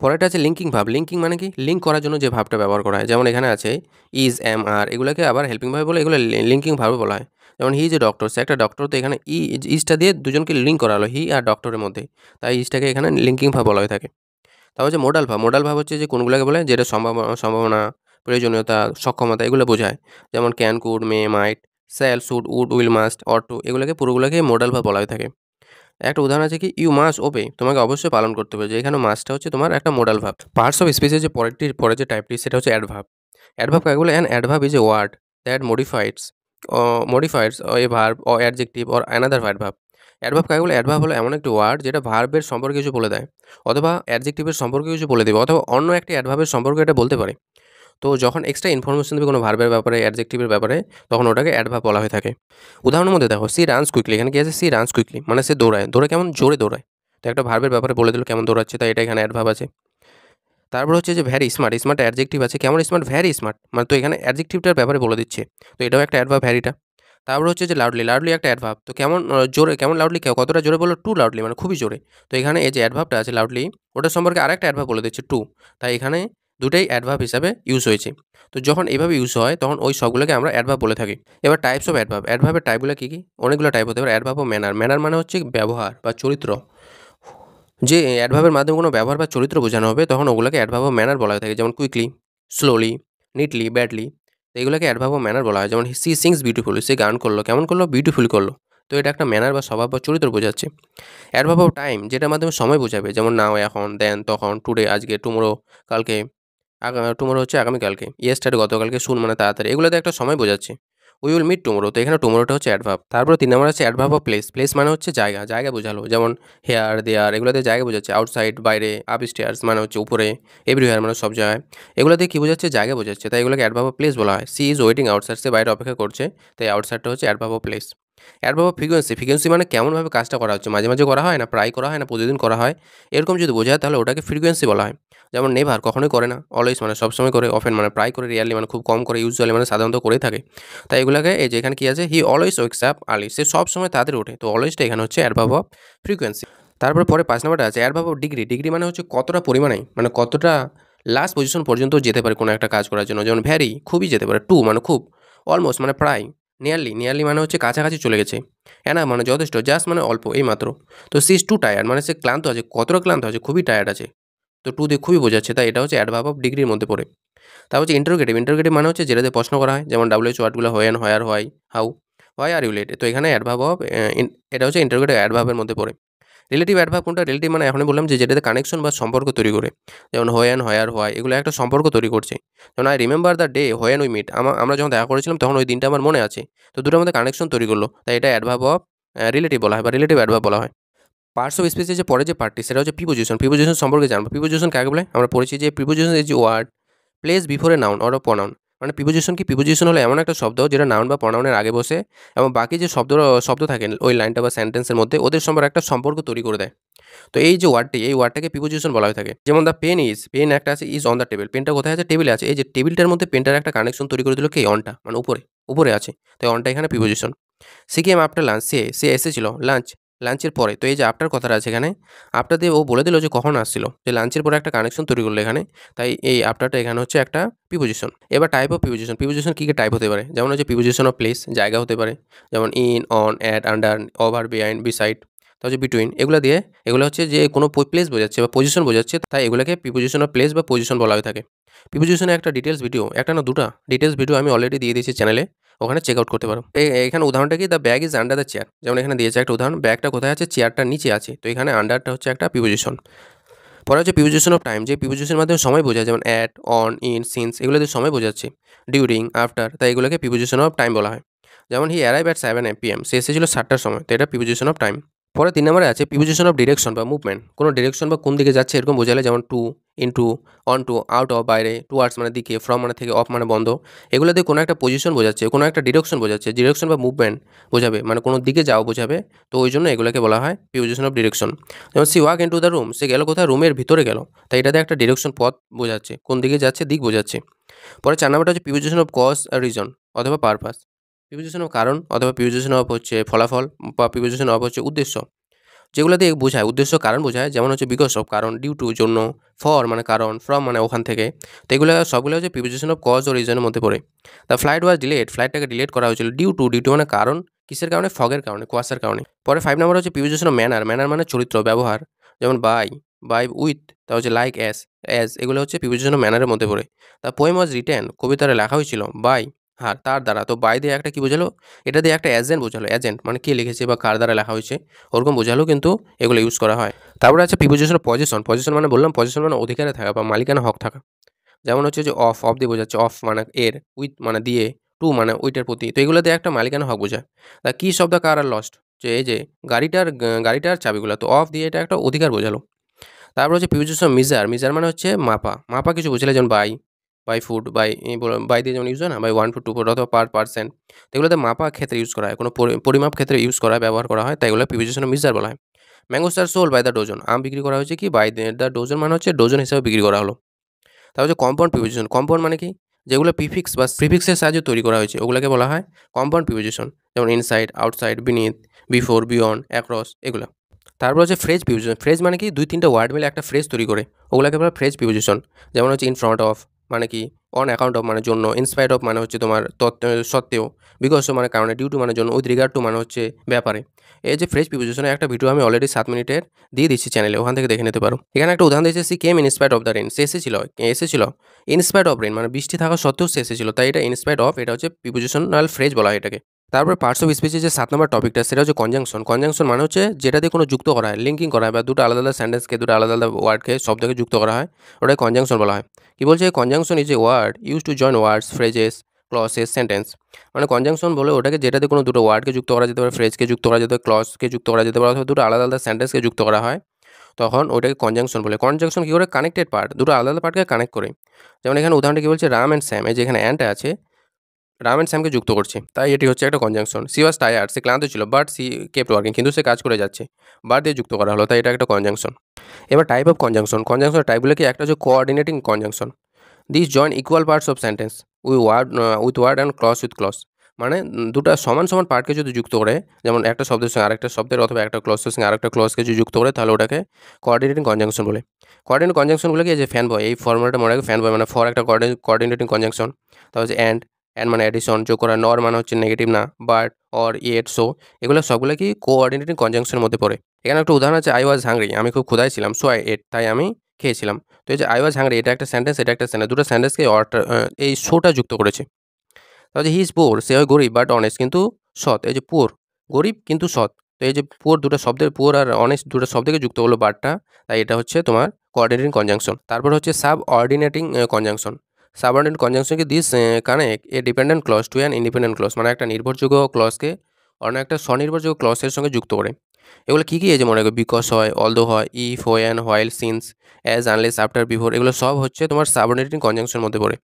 পরেরটা আছে লিঙ্কিং ভার্ব। লিঙ্কিং মানে কি? লিঙ্ক করার জন্য যে ভার্বটা ব্যবহার করা হয়, যেমন এখানে আছে ইজ, এম, আর, এগুলোকে আবার হেল্পিং ভার্ব বলে, এগুলো লিঙ্কিং ভার্ব বলা হয়। যেমন হি ইজ এ ডক্টর, সে একটা ডক্টর, তো এখানে ইজটা দিয়ে দুজনকে লিঙ্ক করা হলো, হি আর ডক্টরের মধ্যে, তাই ইজটাকে এখানে লিঙ্কিং ভার্ব বলা হয়ে থাকে। তারপর হচ্ছে মোডাল ভার্ব। মোডাল ভার্ব হচ্ছে যে কোনগুলোকে বলে? যেটা সম্ভাবনা, প্রয়োজনীয়তা, সক্ষমতা, এগুলো বোঝায়। যেমন can, could, may, might, shall, should, would, will, must, ought to, এগুলোকে পুরোগুলোকে মোডাল ভার্ব বলা হয়ে থাকে। একটা উদাহরণ আছে কি? ইউ মাস্ট ওবে, তোমাকে অবশ্যই পালন করতে হবে, যে এখানে মাস্টটা হচ্ছে তোমার একটা মোডাল ভার্ব। পার্টস অফ স্পিচের যে পরের যে টাইপটি, সেটা হচ্ছে অ্যাডভার্ব। অ্যাডভার্ব কাকে বলে? An adverb is a word that modifies a verb or adjective or another verb. Adverb কাকে বলে? অ্যাডভার্ব হলো এমন একটি ওয়ার্ড যেটা ভার্বের সম্পর্কে কিছু বলে দেয়, অথবা অ্যাডজেক্টিভের সম্পর্কে কিছু বলে দেবে, অথবা অন্য একটি অ্যাডভার্বের সম্পর্কে এটা বলতে পারে। তো যখন এক্সট্রা ইনফরমেশন দেবে কোনো ভার্বের ব্যাপারে, অ্যাডজেক্টিভের ব্যাপারে, তখন ওটাকে অ্যাডভার্ব বলা হয়ে থাকে। উদাহরণের মধ্যে দেখো, সি রানস কুইকলি, এখানে কি আছে? সি রানস কুইকলি মানে সে দৌড়ায়, দৌড়ে কেমন? জোরে দৌড়ায়। তো একটা ভার্বের ব্যাপারে বলে দিল কেমন দৌড়াচ্ছে, তাই এটা এখানে অ্যাডভার্ব আছে। তারপর হচ্ছে যে ভ্যারি স্মার্ট, স্মার্ট অ্যাডজেক্টিভ আছে, কেমন স্মার্ট? ভ্যারি স্মার্ট, মানে তো এখানে অ্যাডজেক্টিভটার ব্যাপারে বলে দিচ্ছে, তো এটাও একটা অ্যাডভার্ব ভ্যারিটা। তারপর হচ্ছে যে লাউডলি, লাউডলি একটা অ্যাডভার্ব, তো কেমন জোরে, কেমন লাউডলি, কতটা জোরে বললো? টু লাউডলি মানে খুবই জোরে। তো এখানে এই যে অ্যাডভার্বটা আছে লাউডলি, ওটার সম্পর্কে আরেকটা অ্যাডভার্ব বলে দিচ্ছে টু, তাই এখানে দুটাই অ্যাডভার্ব হিসাবে ইউজ হয়েছে। তো যখন এভাবে ইউজ হয়, তখন ওই সবগুলোকে আমরা অ্যাডভার্ব বলে থাকি। এবার টাইপস অফ অ্যাডভার্ব। অ্যাডভার্বের টাইপগুলো কী কী? অনেকগুলো টাইপ হতে পারে। অ্যাডভার্ব ও ম্যানার। ম্যানার মানে হচ্ছে ব্যবহার বা চরিত্র, যে অ্যাডভার্বের মাধ্যমে কোনো ব্যবহার বা চরিত্র বোঝানো হবে, তখন ওগুলোকে অ্যাডভার্ব ও ম্যানার বলা হয়ে থাকে। যেমন কুইকলি, স্লোলি, নিটলি, ব্যাডলি, তো এগুলোকে অ্যাডভার্ব ও ম্যানার বলা হয়। যেমন সি সিংস বিউটিফুলি, সে গান করলো, কেমন করলো? বিউটিফুলি করলো। তো এটা একটা ম্যানার বা স্বভাব বা চরিত্র বোঝাচ্ছে। অ্যাডভার্ব অফ টাইম, যেটার মাধ্যমে সময় বোঝাবে, যেমন নাও এখন, দেন তখন, টুডে আজকে, টুমোরো কালকে, টুমোরো হচ্ছে আগামীকালকে, ইয়েস্টারডে গতকালকে, সুন মানে তাড়াতাড়ি, এগুলোতে একটা সময় বোঝাচ্ছে। উই উইল মিট টুমোরো, তো এখানে টুমোরোটা হচ্ছে অ্যাডভার্ব। তারপরে ৩ নম্বর আছে অ্যাডভার্ব অফ প্লেস। প্লেস মানে হচ্ছে জায়গা, জায়গা বোঝালো। যেমন হেয়ার, দেয়ার এগুলো দিয়ে জায়গা বোঝাচ্ছে। আউটসাইড বাইরে, আপস্টেয়ার্স মানে হচ্ছে উপরে, এভরিহোয়ার মানে সব জায়গায়। এগুলো দিয়ে কী বোঝাচ্ছে? জায়গা বোঝাচ্ছে, তাই এগুলোকে অ্যাডভার্ব অফ প্লেস বলা হয়। সি ইজ ওয়েটিং আউটসাইড, সে বাইরে অপেক্ষা করছে, তাই আউটসাইডটা হচ্ছে adverb of place. Adverb of frequency. Frequency মানে কেমনভাবে কাজটা করা হচ্ছে, মাঝে মাঝে করা হয় না, প্রায় করা হয় না, প্রতিদিন করা হয়, এরকম যদি বোঝায় তাহলে ওটাকে ফ্রিকোয়েন্সি বলা হয়। যেমন নেভার কখনোই করে না, অলওয়েজ মানে সবসময় করে, অফেন মানে প্রায় করে, রিয়ারলি মানে খুব কম করে, ইউজুয়ালি মানে সাধারণত করেই থাকে। তাই এগুলোকে এই যে এখানে কি আছে, he always wakes up early, সে সবসময় তাড়াতাড়ি ওঠে, তো অলওয়েজটা এখানে হচ্ছে অ্যাডভার্ব অফ ফ্রিকোয়েন্সি। তারপরে পরে ৫ নম্বরটা আছে অ্যাডভার্ব অফ ডিগ্রি। ডিগ্রি মানে হচ্ছে কতটা পরিমাণে, মানে কতটা লাস্ট পজিশন পর্যন্ত যেতে পারে কোনো একটা কাজ করার জন্য। যেমন ভ্যারি খুবই যেতে পারে, টু মানে খুব, অলমোস্ট মানে প্রায়, নিয়ারলি, নিয়ারলি মানে হচ্ছে কাছাকাছি চলে গেছে, এনা মানে যথেষ্ট, জাস্ট মানে অল্প, এই মাত্র। তো সি ইজ টু টায়ার্ড মানে সে ক্লান্ত আছে, কতটা ক্লান্ত আছে, খুবই টায়ার্ড আছে, তো টু দিয়ে খুবই বোঝাচ্ছে, তাই এটা হচ্ছে অ্যাডভার্ব অফ ডিগ্রির মধ্যে পড়ে। তারপর হচ্ছে ইন্টারোগেটিভ। ইন্টারোগেটিভ মানে হচ্ছে যেটা দিয়ে প্রশ্ন করা হয়, যেমন WH ওয়ার্ডগুলো when, where, why, how, why are you late, তো এখানে অ্যাডভার্ব অফ এটা হচ্ছে ইন্টারোগেটিভ অ্যাডভার্বের মধ্যে পড়ে। রিলেটিভ অ্যাডভার্ব কোনটা? রিলেটিভ মানে এখনই বললাম যে যেটাতে কানেকশন বা সম্পর্ক তৈরি করে, যেমন হোয়েন, হোয়ার, হোয়াই এগুলো একটা সম্পর্ক তৈরি করছে। যেমন I remember the day when we meet, আমরা যখন দেখা করেছিলাম তখন ওই দিনটা আমার মনে আছে, তো দুটোর মধ্যে কানেকশন তৈরি করলো, তাই এটা অ্যাডভার্ব অফ রিলেটিভ বলা হয় বা রিলেটিভ অ্যাডভার্ব বলা হয়। পার্টস অফ স্পিচের যে পরে যে পার্টটি সেটা হচ্ছে প্রিপোজিশন। প্রিপোজিশন সম্পর্কে জানবো। প্রিপোজিশন কাকে বলে? আমরা পড়েছি যে preposition is word place before a noun or pronoun. মানে প্রিপোজিশন কি? প্রিপোজিশন হলো এমন একটা শব্দ যেটা নাউন বা প্রনাউনের আগে বসে এবং বাকি যে শব্দ থাকে ওই লাইনটা বা সেন্টেন্সের মধ্যে ওদের সম্পর্কে একটা সম্পর্ক তৈরি করে দেয়। তো এই যে ওয়ার্ডটি, এই ওয়ার্ডটাকে প্রিপোজিশন বলা হয়ে থাকে। যেমন দ্য পেন ইজ, পেন একটা আছে, ইজ অন দ্য টেবিল, পেনটা কোথায় আছে? টেবিলে আছে। এই যে টেবিলটার মধ্যে পেনটার একটা কানেকশন তৈরি করে দিল কে? অনটা, মানে উপরে, উপরে আছে, তাই অনটা এখানে preposition. She came after lunch, সে এসেছিল লাঞ্চের পরে, তো এই যে আফটার কথাটা আছে এখানে, আফটার দিয়ে ও বলে দিল যে কখন আসছিল, যে লাঞ্চের পরে একটা কানেকশন তৈরি করলো এখানে, তাই এই আফটারটা এখানে হচ্ছে একটা প্রিপোজিশন। এবার টাইপ অফ প্রিপোজিশন। প্রিপোজিশন কী কী টাইপ হতে পারে? যেমন হচ্ছে প্রিপোজিশন অফ প্লেস, জায়গা হতে পারে, যেমন in, on, at, under, over, behind, beside, তার হচ্ছে বিটুইন, এগুলো দিয়ে, এগুলো হচ্ছে যে কোনো প্লেস বোঝাচ্ছে বা পজিশন বোঝাচ্ছে, তাই এগুলোকে প্রিপোজিশন অফ প্লেস বা পজিশন বলা হয়ে থাকে। প্রিপোজিশনে একটা ডিটেলস ভিডিও, একটা না দুটা ডিটেলস ভিডিও আমি অলরেডি দিয়ে দিয়েছি চ্যানেলে, ওখানে চেক আউট করতে পারো। এখানে উদাহরণটা কি? The bag is under the chair, যেমন এখানে দিয়েছে একটা উদাহরণ, ব্যাগটা কোথায় আছে? চেয়ারটার নিচে আছে, তো এখানে আন্ডারটা হচ্ছে একটা প্রিপোজিশন। পরে হচ্ছে প্রিপোজিশন অফ টাইম, যে প্রিপোজিশনের মাধ্যমে সময় বোঝায়, যেমন অ্যাট, অন, ইন, সিন্স এগুলো দিয়ে সময় বোঝাচ্ছে, ডিউরিং, আফটার, তাই এগুলোকে প্রিপোজিশন অফ টাইম বলা হয়। যেমন হি অ্যারাইভ অ্যাট 7 PM, সে এসেছিল 7টার সময়, তো এটা প্রিপোজিশন অফ টাইম। পরে ৩ নম্বরে আছে প্রিপোজিশন অফ ডিরেকশন বা মুভমেন্ট, কোনো ডিরেকশন বা কোন দিকে যাচ্ছে এরকম বোঝালে, যেমন to, into, onto, out of বাইরে, টুয়ার্ডস মানে দিকে, ফ্রম মানে থেকে, অফ মানে বন্ধ, এগুলো দিয়ে কোনো একটা পজিশন বোঝাচ্ছে, কোনো একটা ডিরেকশন বোঝাচ্ছে, ডিরেকশন বা মুভমেন্ট বোঝাবে, মানে কোনো দিকে যাও বোঝাবে, তো ওই জন্য এগুলোকে বলা হয় প্রিপোজিশন অফ ডিরেকশন। যেমন she walk into the room, সে গেল কোথায়? রুমের ভিতরে গেল, তাই এটাতে একটা ডিরেকশন, পথ বোঝাচ্ছে, কোন দিকে যাচ্ছে, দিক বোঝাচ্ছে। পরে ৪ নম্বরটা হচ্ছে প্রিপোজিশন অফ কজ, রিজন অথবা পারপাস। প্রিপোজিশন অফ কারণ অথবা প্রিপোজিশন অফ হচ্ছে ফলাফল বা প্রিপোজিশন অফ হচ্ছে উদ্দেশ্য, যেগুলো দিয়ে বোঝায় উদ্দেশ্য, কারণ বোঝায়, যেমন হচ্ছে বিকজ অফ কারণ, ডিউ টু জন্য, ফর মানে কারণ, ফ্রম মানে ওখান থেকে, তো এগুলো সবগুলো হচ্ছে প্রিপোজিশন অফ কজ ও রিজনের মধ্যে পড়ে। দ্য ফ্লাইট ওয়াজ ডিলেড, ফ্লাইটটাকে ডিলেট করা হয়েছিল, ডিউ টু মানে কারণ, কিসের কারণে? ফগের কারণে, কুয়াশার কারণে। পরে 5 নম্বর হচ্ছে প্রিপোজিশন অফ ম্যানার, ম্যানার মানে চরিত্র, ব্যবহার, যেমন বাই উইথ, তা হচ্ছে লাইক, অ্যাজ এগুলো হচ্ছে প্রিপোজিশন অফ ম্যানারের মধ্যে পড়ে। দ্য পোয়েম ওয়াজ রিটেন, কবিতাটা লেখা হয়েছিল বাই, হ্যাঁ তার দ্বারা, তো বাই দিয়ে একটা কি বোঝালো? এটা দিয়ে একটা এজেন্ট বোঝালো, এজেন্ট মানে কে লিখেছে বা কার দ্বারা লেখা হয়েছে ওরকম বোঝালো, কিন্তু এগুলো ইউজ করা হয়। তারপরে আছে প্রিপোজিশন অফ পজিশন। পজিশন মানে বললাম, পজিশন মানে অধিকারে থাকা বা মালিকানা হক থাকা, যেমন হচ্ছে যে অফ দিয়ে বোঝাচ্ছে, অফ মানে এর, উইথ মানে দিয়ে, টু মানে ওইটার প্রতি, তো এগুলো দিয়ে একটা মালিকানা হক বোঝায়। The kiss of the car R lost, যে এই যে গাড়িটার চাবিগুলো, তো অফ দিয়ে এটা একটা অধিকার বোঝালো। তারপর হচ্ছে প্রিপোজিশন অফ মিজার। মিজার মানে হচ্ছে মাপা, মাপা কিছু বোঝালে, যেমন বাই ফুড, বাই দিয়ে যেমন ইউজ হয় না, বাই 1 ফুট 2 ফুট অথবা পার পার্সেন্ট, এগুলোতে মাপা ক্ষেত্রে ইউজ করা হয়, কোনো পরিমাপ ক্ষেত্রে ইউজ করা হয়, ব্যবহার করা হয়, তাই এগুলো প্রিপোজিশন অফ মিজার বলা হয়। Mangoes are sold by the dozen, আম বিক্রি করা হয়েছে কি? বাই দ্য ডজন মানে হচ্ছে ডজন হিসাবে বিক্রি করা হলো। তারপর হচ্ছে কম্পাউন্ড প্রিপোজিশন। কম্পাউন্ড মানে কি? যেগুলো প্রিফিক্স বা প্রিফিক্সের সাহায্যে তৈরি করা হয়েছে ওগুলোকে বলা হয় কম্পাউন্ড প্রিপোজিশন, যেমন inside, outside, beneath, before, beyond, across এগুলো। তারপর হচ্ছে ফ্রেজ প্রিপোজিশন। ফ্রেজ মানে কি? 2-3টা ওয়ার্ড মিলে একটা ফ্রেজ তৈরি করে, ওগুলোকে বলা ফ্রেজ প্রিপোজিশন। যেমন হচ্ছে ইন ফ্রন্ট অফ মানে কি? অন অ্যাকাউন্ট অফ মানে জন্য, ইনস্পাইট অফ মানে হচ্ছে তোমার সত্ত্বেও, বিকজ মানে কারণে, ডিউ টু মানে জন্য, উইথ রিগার্ড টু মানে হচ্ছে ব্যাপারে। এই যে ফ্রেজ প্রিপোজিশনের একটা ভিডিও আমি অলরেডি 7 মিনিটের দিয়ে দিচ্ছি চ্যানেলে, ওখান থেকে দেখে নিতে পারো। এখানে একটা উদাহরণ দিয়েছে, she came in spite of the rain, সে এসেছিল ইনস্পাইট অফ রেন মানে বৃষ্টি থাকা সত্ত্বেও সে এসেছিল, তাই এটা ইনস্পাইট অফ, এটা হচ্ছে প্রিপোজিশনাল ফ্রেজ বলা হয় এটাকে। তারপরে পার্টস অফ স্পিচের যে 7 নম্বর টপিকটা সেটা হচ্ছে কনজাংশন। কনজাংশন মানে হচ্ছে যেটা দিয়ে কোনো যুক্ত করা হয়, লিঙ্কিং করা হয়, বা দুটো আলাদা আলাদা সেন্টেন্সকে, দুটো আলাদা আলাদা ওয়ার্ডকে, শব্দকে যুক্ত করা হয়, ওটাই কনজাংশন বলা হয়। কি বলছে? Conjunction is a word use to join words, phrases, clauses, sentence. মানে কনজাংশন বলে ওটাকে যেটাতে কোনো দুটো ওয়ার্ডকে যুক্ত করা যেতে পারে, ফ্রেজকে যুক্ত করা যেতে পারে, ক্লজকে যুক্ত করা যেতে পারে, অথবা দুটো আলাদা আলাদা সেন্টেন্সকে যুক্ত করা হয়, তখন ওটাকে কনজাংশন বলে। কনজাংশন কী করে? কানেক্টেড পার্ট, দুটো আলাদা আলাদা পার্টকে কানেক্ট করে। যেমন এখানে উদাহরণটা কী বলছে? রাম অ্যান্ড স্যাম, এই যে এখানে অ্যান্ড আছে, রাম অ্যান্ড স্যামকে যুক্ত করছে, তাই এটি হচ্ছে একটা কনজাংশন। সি ওয়াজ টায়ার্ড, সে ক্লান্ত ছিল, বাট সি কেপ্ট ওয়ার্কিং, কিন্তু সে কাজ করে যাচ্ছে, বাট দিয়ে যুক্ত করা হলো, তাই এটা একটা কনজাংশন। এবার টাইপ অফ কনজাংশন, কনজাংশনের টাইপগুলো কি? একটা হচ্ছে coordinating conjunction, this join equal parts of sentence with word and clause with clause. মানে দুটা সমান সমান পার্টকে যদি যুক্ত করে, যেমন একটা শব্দের সঙ্গে আরেকটা শব্দের, অথবা একটা ক্লজের সঙ্গে আরেকটা ক্লজকে যদি যুক্ত করে, তাহলে ওটাকে কোঅর্ডিনেটিং কনজাংশন বলে। কোঅর্ডিনেটিং কনজাংশনগুলো কি? যে ফ্যান বয়, এই ফর্মুলাটা মনে রাখবে, ফ্যান বয় মানে ফর একটা কোঅর্ডিনেটিং কনজাংশন, তারপর হচ্ছে অ্যান্ড মানে অ্যাডিশন, যোগ করা, নর মানে হচ্ছে নেগেটিভ না, বাট, অর, ইয়েট, সো, এগুলো সবগুলো কি কোঅর্ডিনেটিং কনজাংশনের মধ্যে পড়ে। এখানে একটা উদাহরণ আছে, আই ওয়াজ হাংরি, আমি খুব ক্ষুধায় ছিলাম, সো আই এট, তাই আমি খেয়েছিলাম। তো এই যে আই ওয়াজ হাংরি, এটা একটা সেন্টেন্স, এটা একটা সেন্টেন্স, দুটো সেন্টেন্সকে এই শোটা যুক্ত করেছে। তাহলে হি ইজ পোর, সে হয় গরিব বাট অনেস্ট, কিন্তু সৎ। এই যে পোর, গরিব কিন্তু সৎ, তো এই যে পোর দুটো শব্দের, পোর আর অনেস্ট দুটো শব্দকে যুক্ত হলো বাটটা, তাই এটা হচ্ছে তোমার কোঅর্ডিনেটিং কনজাংশন। তারপর হচ্ছে subordinating conjunction. Subordinate conjunction কি? This connect a dependent clause to an independent clause, মানে একটা নির্ভরযোগ্য ক্লজকে অন্য একটা স্বনির্ভরযোগ্য ক্লজের সঙ্গে যুক্ত করে। এগুলো কী কী? এই যে মনে রাখবে, বিকজ হয়, অলদো হয়, if, when, while, since, as, unless, after, before, এগুলো সব হচ্ছে তোমার সাবঅর্ডিনেটিং কনজাংশনের মধ্যে পড়ে।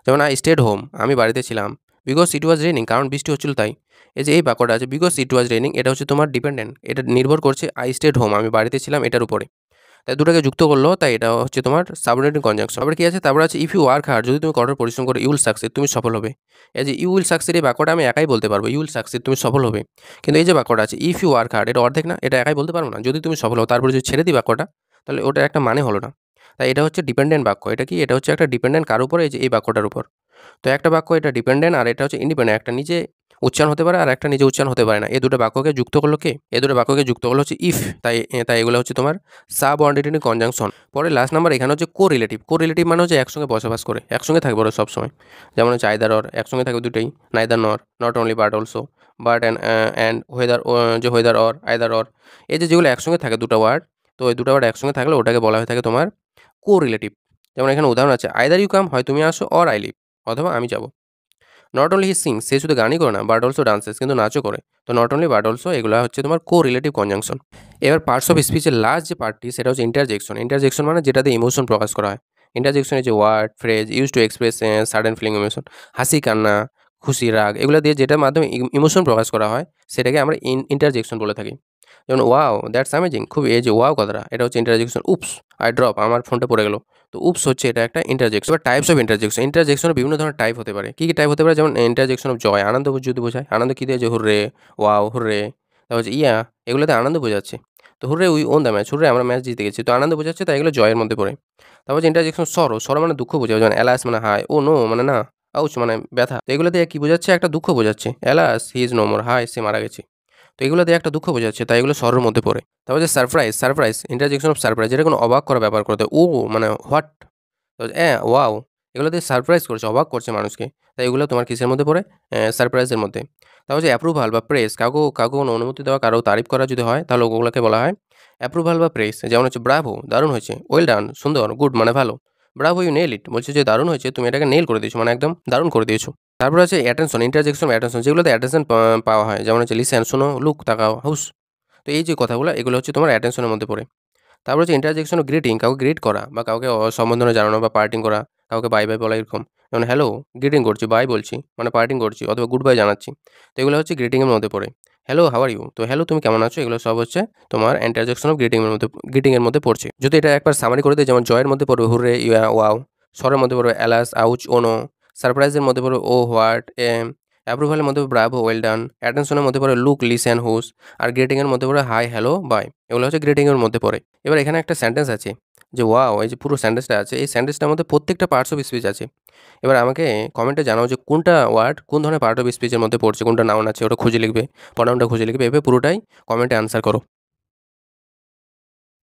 যেমন আই স্টেড হোম, আমি বাড়িতে ছিলাম, বিকজ ইট ওয়াজ রেনিং, কারণ বৃষ্টি হচ্ছিল তাই। এই যে এই বাক্যটা আছে, বিকজ ইট ওয়াজ রেনিং, এটা হচ্ছে তোমার ডিপেন্ডেন্ট, এটা নির্ভর করছে আই স্টেড হোম, আমি বাড়িতে ছিলাম, এটার উপরে, তাই দুটাকে যুক্ত করলো, তাই এটা হচ্ছে তোমার সাবঅর্ডিনেটিং কনজাংশন। আবার কি আছে? তারপর আছে ইফ ইউ ওয়ার্ক হার্ড, যদি তুমি কঠোর পরিশ্রম করো, ইউ উইল সাকসিড, তুমি সফল হবে। এই যে ইউ উইল সাকসিড, এই বাক্যটা আমি একাই বলতে পারবো, ইউ উইল সাকসিড, তুমি সফল হবে। কিন্তু এই যে বাক্যটা আছে ইফ ইউ ওয়ার্ক হার্ড, এটা অর্ধেক না, এটা একাই বলতে পারবো না, যদি তুমি সফল হও, তারপরে যদি ছেড়ে দিই বাক্যটা, তাহলে ওটার একটা মানে হলো না। তাই এটা হচ্ছে ডিপেন্ডেন্ট বাক্য। এটা কি? এটা হচ্ছে একটা ডিপেন্ডেন্ট কার উপরে? এই যে এই বাক্যটার উপর। তো একটা বাক্য এটা ডিপেন্ডেন্ট, আর এটা হচ্ছে ইন্ডিপেন্ডেন্ট, একটা নিজে উচ্চারণ হতে পারে আর একটা নিজে উচ্চারণ হতে পারে না। এই দুটো বাক্যকে যুক্ত করলো কে? এই দুটো বাক্যকে যুক্ত করলো হচ্ছে ইফ, তাই তাই এগুলো হচ্ছে তোমার সাবঅর্ডিনেটিং কনজাংশন। পরে লাস্ট নাম্বার এখানে হচ্ছে কোরিলেটিভ। কোরিলেটিভ মানে হচ্ছে একসঙ্গে বসবাস করে, একসঙ্গে থাকবে ওরা সবসময়। যেমন হচ্ছে আইদার অর, একসঙ্গে থাকবে দুটোই, নাইদার নর, not only but also, but and whether, যে হোয়েদার অর, আইদার অর, এই যে যেগুলো একসঙ্গে থাকে দুটো ওয়ার্ড, তো এই দুটো ওয়ার্ড একসঙ্গে থাকলে ওটাকে বলা হয়ে থাকে তোমার কোরিলেটিভ। যেমন এখানে উদাহরণ আছে, আইদার ইউ কাম, হয় তুমি আসো, অর আই লিভ, অথবা আমি যাবো। নট অনলি হি সিংস, সে শুধু গানই করে না, বাট অলসো ডান্সেস, কিন্তু নাচও করে। তো নট অনলি বাট অলসো, এগুলো হচ্ছে তোমার কোরিলেটিভ কনজাংশন। এবার পার্টস অফ স্পিচের লাস্ট যে পার্টটি, সেটা হচ্ছে ইন্টারজেকশন। ইন্টারজেকশন মানে যেটাতে ইমোশন প্রকাশ করা হয়। ইন্টারজেকশনের যে word, phrase use to express sudden feeling, emotion, হাসি, কান্না, খুশি, রাগ, এগুলো দিয়ে যেটার মাধ্যমে ইমোশন প্রকাশ করা হয়, সেটাকে আমরা ইন্টারজেকশন বলে থাকি। যেমন ওয়াও, দ্যাটস অ্যামেজিং, খুব, এই যে ওয়াও কথাটা, এটা হচ্ছে ইন্টারজেকশন। উপস, আই ড্রপ, আমার ফোনটা পড়ে গেল, তো উপস হচ্ছে এটা একটা ইন্টারজেকশন। এবার টাইপস অফ ইন্টারজেকশন। ইন্টারজেকশনের বিভিন্ন ধরনের টাইপ হতে পারে। কী কী টাইপ হতে পারে? যেমন ইন্টারজেকশন অফ জয়, আনন্দ যদি বোঝায়, আনন্দ কী দিয়ে? যে হুররে, ওয়াও, হুররে। তারপর হচ্ছে ইয়া, এগুলোতে আনন্দ বোঝাচ্ছে, তো hurray we won the match, hurray আমরা ম্যাচ জিতে গেছি, তো আনন্দ বোঝাচ্ছে, তাই এগুলো জয়ের মধ্যে পড়ে। তারপর হচ্ছে ইন্টারজেকশন সরো, সরো মানে দুঃখ বোঝায়, যেমন অ্যালাস মানে হায়, ও নো মানে না, আউচ মানে ব্যথা, তো এগুলো দিয়ে কী বোঝাচ্ছে? একটা দুঃখ বোঝাচ্ছে। Alas he is no more, হায় সে মারা গেছে, তো এগুলো দিয়ে একটা দুঃখ বোঝাচ্ছে, তাই এগুলো সরোর মধ্যে পড়ে। তারপর যে surprise, surprise, interjection of surprise, যেটা কোনো অবাক করা ব্যাপার করতে, ও মানে হোয়াট, তো ওয়াও, এগুলো দিয়ে সারপ্রাইজ করছে, অবাক করছে মানুষকে, তাই এগুলো তোমার কিসের মধ্যে পড়ে? সারপ্রাইজের মধ্যে। তারপর যে অ্যাপ্রুভাল বা প্রেস, কাউকে কোনো অনুমতি দেওয়া, কারো তারিফ করা যদি হয়, তাহলে ওগুলোকে বলা হয় অ্যাপ্রুভাল বা প্রেস। যেমন হচ্ছে ব্রাভো, দারুণ হয়েছে, ওয়েল ডান, সুন্দর, গুড মানে ভালো, ব্রাভো ইউ নেল ইট, বলছে যে দারুণ হয়েছে, তুমি এটাকে নেল করে দিয়েছো, মানে একদম দারুণ করে দিয়েছো। তারপর আছে অ্যাটেনশন, ইন্টারজেকশন অ্যাটেনশন, যেগুলোতে অ্যাটেনশন পাওয়া হয়, যেমন হচ্ছে লিসেন, শোনো, লুক, তাকাও, হুস, তো এই যে কথাগুলো, এগুলো হচ্ছে তোমার অ্যাটেনশনের মধ্যে পড়ে। তারপর হচ্ছে ইন্টারজেকশন অফ গ্রিটিং, কাউকে গ্রিট করা বা কাউকে সম্বোধনা জানানো বা পার্টিং করা, কাউকে বাই বাই বলা, এরকম। যেমন হ্যালো, গ্রিটিং করছি, বাই বলছি মানে পার্টিং করছি, অথবা গুড বাই জানাচ্ছি, তো এগুলো হচ্ছে গ্রিটিংয়ের মধ্যে পড়ে। হ্যালো হাউ আর ইউ, তো হ্যালো তুমি কেমন আছো, এগুলো সব হচ্ছে তোমার ইন্টারজেকশন অফ গ্রিটিংয়ের মধ্যে পড়ছে। যদি এটা একবার সামারি করে দেয়, যেমন জয়ের মধ্যে পড়বে হুররে, ইয়া, ওয়াও, স্বরের মধ্যে পড়বে অ্যালাস, আউচ, ওনো, সারপ্রাইজের মধ্যে পড়বে ও হোয়াট, অ্যাপ্রুভালের মধ্যে পড়বে ব্রাভো, ওয়েল ডান, অ্যাটেনশনের মধ্যে পড়ে লুক, লিসেন, হুস, আর গ্রিটিংয়ের মধ্যে পড়ে হাই, হ্যালো, বাই, এগুলো হচ্ছে গ্রিটিংয়ের মধ্যে পড়ে। এবার এখানে একটা সেন্টেন্স আছে যে ওয়াও, এই যে পুরো সেন্টেন্সটা আছে, এই সেন্টেন্সটার মধ্যে প্রত্যেকটা পার্টস অফ স্পিচ আছে। এবার আমাকে কমেন্টে জানাও যে কোনটা ওয়ার্ড কোন ধরনের পার্ট অফ স্পিচের মধ্যে পড়ছে, কোনটা নাউন আছে, ওটা খুঁজে লিখবে, প্রনাউনটা খুঁজে লিখবে, এভাবে পুরোটাই কমেন্টে আনসার করো।